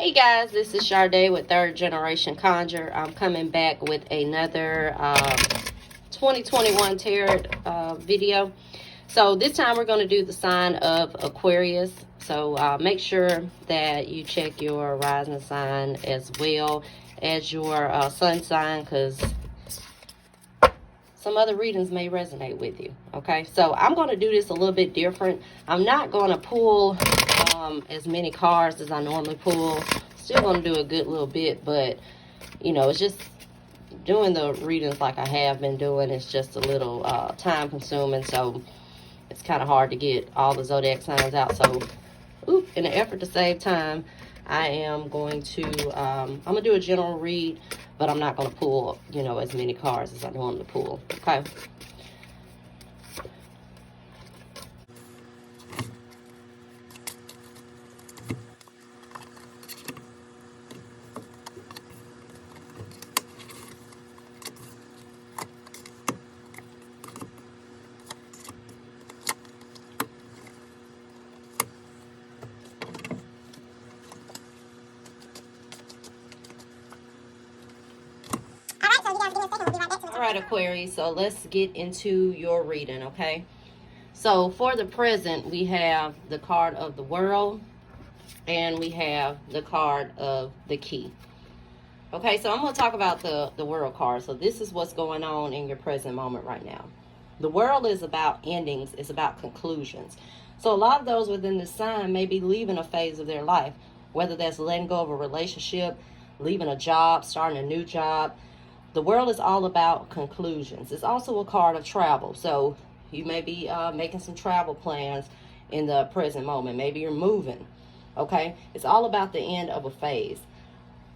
Hey guys, this is Sade with Third Generation Conjure. I'm coming back with another 2021 tarot video. So this time we're going to do the sign of Aquarius. So make sure that you check your rising sign as well as your sun sign, because some other readings may resonate with you. Okay, so I'm going to do this a little bit different. I'm not going to pull as many cards as I normally pull. Still going to do a good little bit, but you know, it's just doing the readings like I have been doing. It's just a little time consuming, so it's kind of hard to get all the zodiac signs out. So in an effort to save time, I am going to I'm gonna do a general read, but I'm not going to pull, you know, as many cards as I normally pull. Okay. Alright, Aquarius, so let's get into your reading, okay? So for the present, we have the card of the World and we have the card of the Key. Okay, so I'm going to talk about the World card. So this is what's going on in your present moment right now. The World is about endings. It's about conclusions. So a lot of those within this sign may be leaving a phase of their life, whether that's letting go of a relationship, leaving a job, starting a new job. The World is all about conclusions. It's also a card of travel. So you may be making some travel plans in the present moment. Maybe you're moving. Okay, it's all about the end of a phase.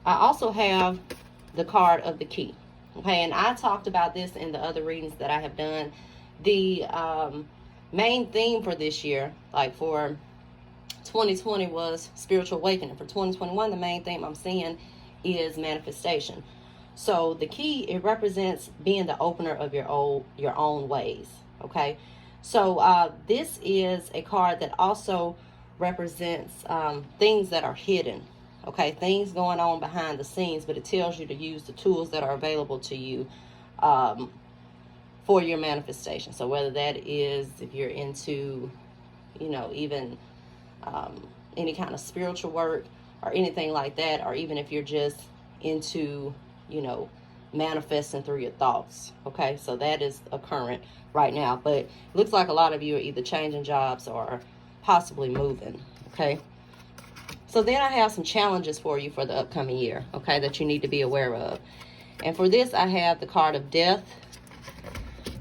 I also have the card of the Key. Okay, and I talked about this in the other readings that I have done. The main theme for this year, like for 2020, was spiritual awakening. For 2021, the main theme I'm seeing is manifestation. So the Key, it represents being the opener of your own ways. Okay, so this is a card that also represents things that are hidden. Okay, things going on behind the scenes, but it tells you to use the tools that are available to you for your manifestation. So whether that is, if you're into, you know, even any kind of spiritual work or anything like that, or even if you're just into, you know, manifesting through your thoughts. Okay, so that is occurring right now, but it looks like a lot of you are either changing jobs or possibly moving. Okay, so then I have some challenges for you for the upcoming year, okay, that you need to be aware of. And for this, I have the card of Death,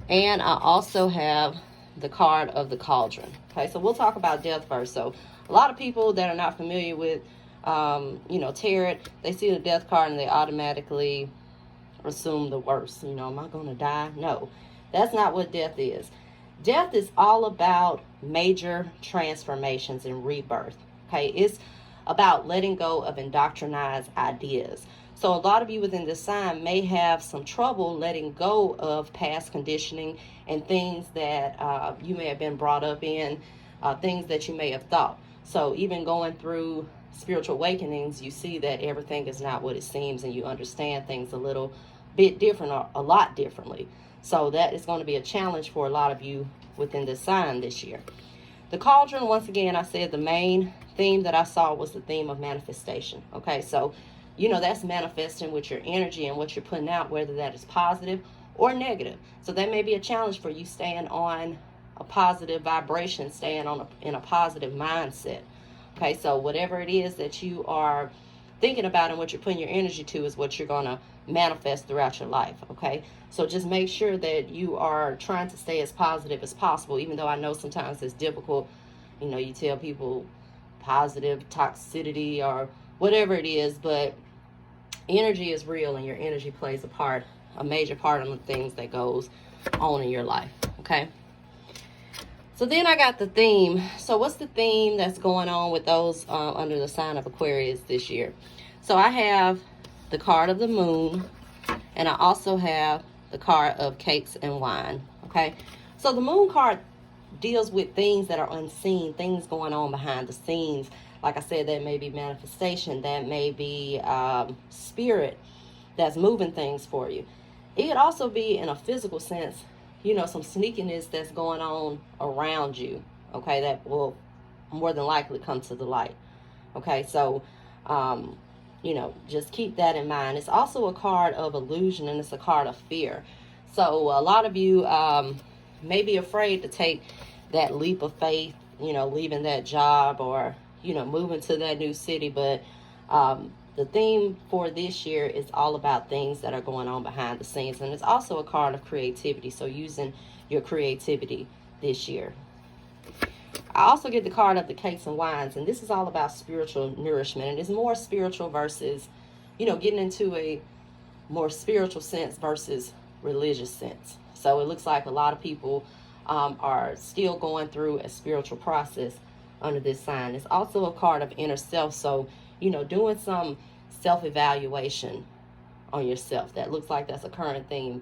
and I also have the card of the Cauldron. Okay, so we'll talk about death first. So a lot of people that are not familiar with you know, tarot, they see the death card and they automatically assume the worst. You know, am I going to die? No, that's not what death is. Death is all about major transformations and rebirth. Okay, it's about letting go of indoctrinized ideas. So a lot of you within this sign may have some trouble letting go of past conditioning and things that you may have been brought up in, things that you may have thought. So even going through spiritual awakenings, you see that everything is not what it seems, and you understand things a little bit different, or a lot differently. So that is going to be a challenge for a lot of you within this sign this year. The Cauldron, once again, I said the main theme that I saw was the theme of manifestation. Okay, so you know, that's manifesting with your energy and what you're putting out, whether that is positive or negative. So that may be a challenge for you, staying on a positive vibration, staying on in a positive mindset. Okay, so whatever it is that you are thinking about and what you're putting your energy to is what you're going to manifest throughout your life. Okay, so just make sure that you are trying to stay as positive as possible, even though I know sometimes it's difficult. You know, you tell people positive toxicity or whatever it is, but energy is real, and your energy plays a major part on the things that goes on in your life. Okay, so then I got the theme. So what's the theme that's going on with those under the sign of Aquarius this year? So I have the card of the Moon, and I also have the card of Cakes and Wine. Okay, so the Moon card deals with things that are unseen, things going on behind the scenes, Like I said, that may be manifestation, that may be spirit that's moving things for you. It could also be in a physical sense, some sneakiness that's going on around you, okay, that will more than likely come to the light. Okay, so just keep that in mind. It's also a card of illusion, and it's a card of fear. So a lot of you may be afraid to take that leap of faith, leaving that job or, moving to that new city. But the theme for this year is all about things that are going on behind the scenes. And it's also a card of creativity. So using your creativity this year. I also get the card of the cakes and wines, and this is all about spiritual nourishment, and it's more spiritual versus, getting into a more spiritual sense versus religious sense. So it looks like a lot of people are still going through a spiritual process under this sign. It's also a card of inner self, so, doing some self-evaluation on yourself. That looks like that's a current theme,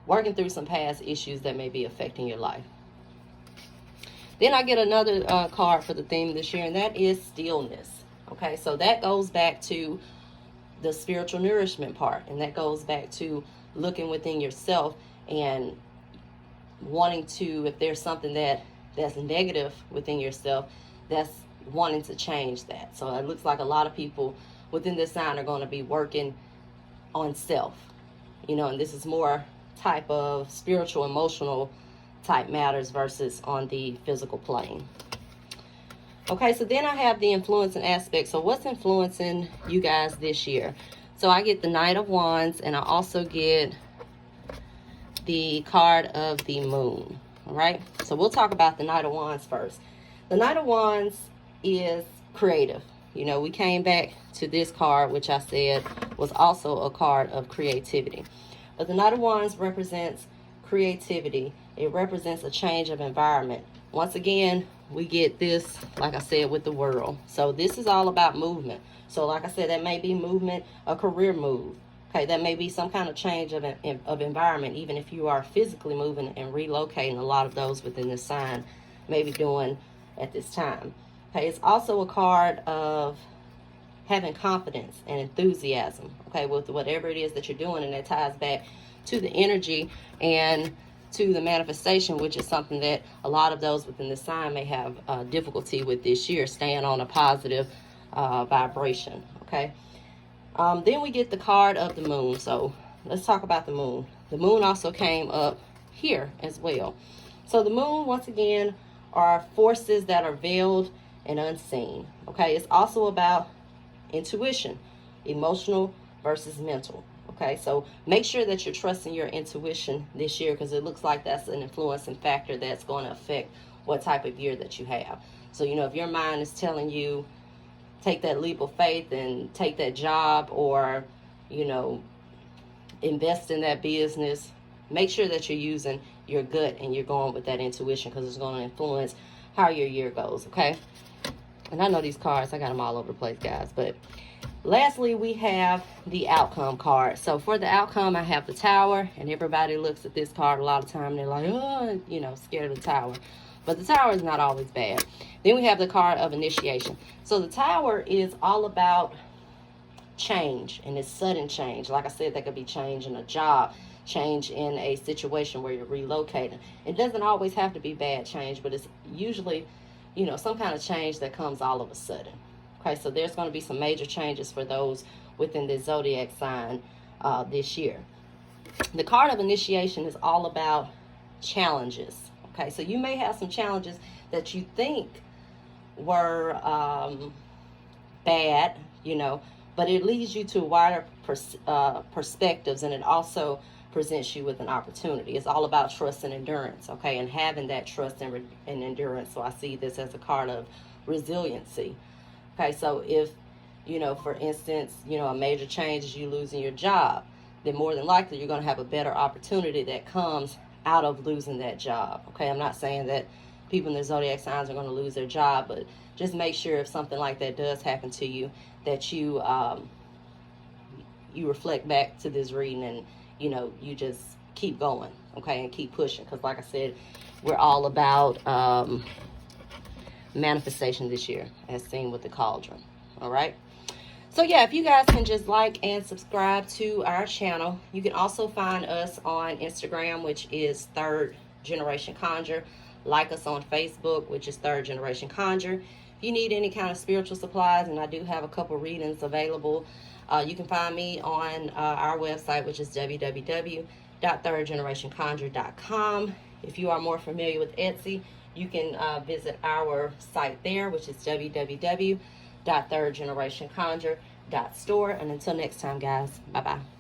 working through some past issues that may be affecting your life. Then I get another card for the theme this year, and that is stillness. Okay, so that goes back to the spiritual nourishment part, and that goes back to looking within yourself and wanting to, if there's something that's negative within yourself, that's wanting to change that. So it looks like a lot of people within this sign are going to be working on self, and this is more type of spiritual, emotional type matters versus on the physical plane. Okay, so then I have the influencing aspect. So what's influencing you guys this year? So I get the Knight of Wands, and I also get the card of the Moon. All right, so we'll talk about the Knight of Wands first. The Knight of Wands is creative. We came back to this card, which I said was also a card of creativity. But the Knight of Wands represents creativity. It represents a change of environment. Once again, we get this, like I said, with the world. So this is all about movement. So like I said, that may be movement, a career move. Okay, that may be some kind of change of environment, even if you are physically moving and relocating. A lot of those within this sign may be doing at this time. Okay, it's also a card of having confidence and enthusiasm, okay, with whatever it is that you're doing, and that ties back to the energy and to the manifestation, which is something that a lot of those within the sign may have difficulty with this year, staying on a positive vibration, okay? Then we get the card of the Moon. So let's talk about the Moon. The Moon also came up here as well. So the Moon, once again, are forces that are veiled and unseen, okay? It's also about intuition, emotional versus mental. Okay, so make sure that you're trusting your intuition this year, because it looks like that's an influencing factor that's going to affect what type of year that you have. So, if your mind is telling you, take that leap of faith and take that job, or, invest in that business, make sure that you're using your gut and you're going with that intuition, because it's going to influence how your year goes, okay? And I know these cards, I got them all over the place, guys, but lastly, we have the outcome card. So for the outcome, I have the Tower, and everybody looks at this card a lot of time. They're like, oh, scared of the Tower. But the Tower is not always bad. Then we have the card of initiation. So the Tower is all about change, and it's sudden change. Like I said, that could be change in a job, change in a situation where you're relocating. It doesn't always have to be bad change, but it's usually, some kind of change that comes all of a sudden. Okay, so there's going to be some major changes for those within the zodiac sign this year. The card of initiation is all about challenges. Okay, so you may have some challenges that you think were bad, but it leads you to wider perspectives, and it also presents you with an opportunity. It's all about trust and endurance, okay, and having that trust and endurance. So I see this as a card of resiliency. Okay, so if, for instance, a major change is you losing your job, then more than likely you're going to have a better opportunity that comes out of losing that job. Okay, I'm not saying that people in the zodiac signs are going to lose their job, but just make sure if something like that does happen to you, that you reflect back to this reading, and you just keep going, okay, and keep pushing, because like I said, we're all about manifestation this year, as seen with the cauldron. All right. So yeah, if you guys can just like and subscribe to our channel. You can also find us on Instagram, which is Third Generation Conjure. Like us on Facebook, which is Third Generation Conjure. If you need any kind of spiritual supplies, and I do have a couple readings available, you can find me on our website, which is www.thirdgenerationconjure.com. If you are more familiar with Etsy, you can visit our site there, which is www.thirdgenerationconjure.store. And until next time, guys, bye-bye.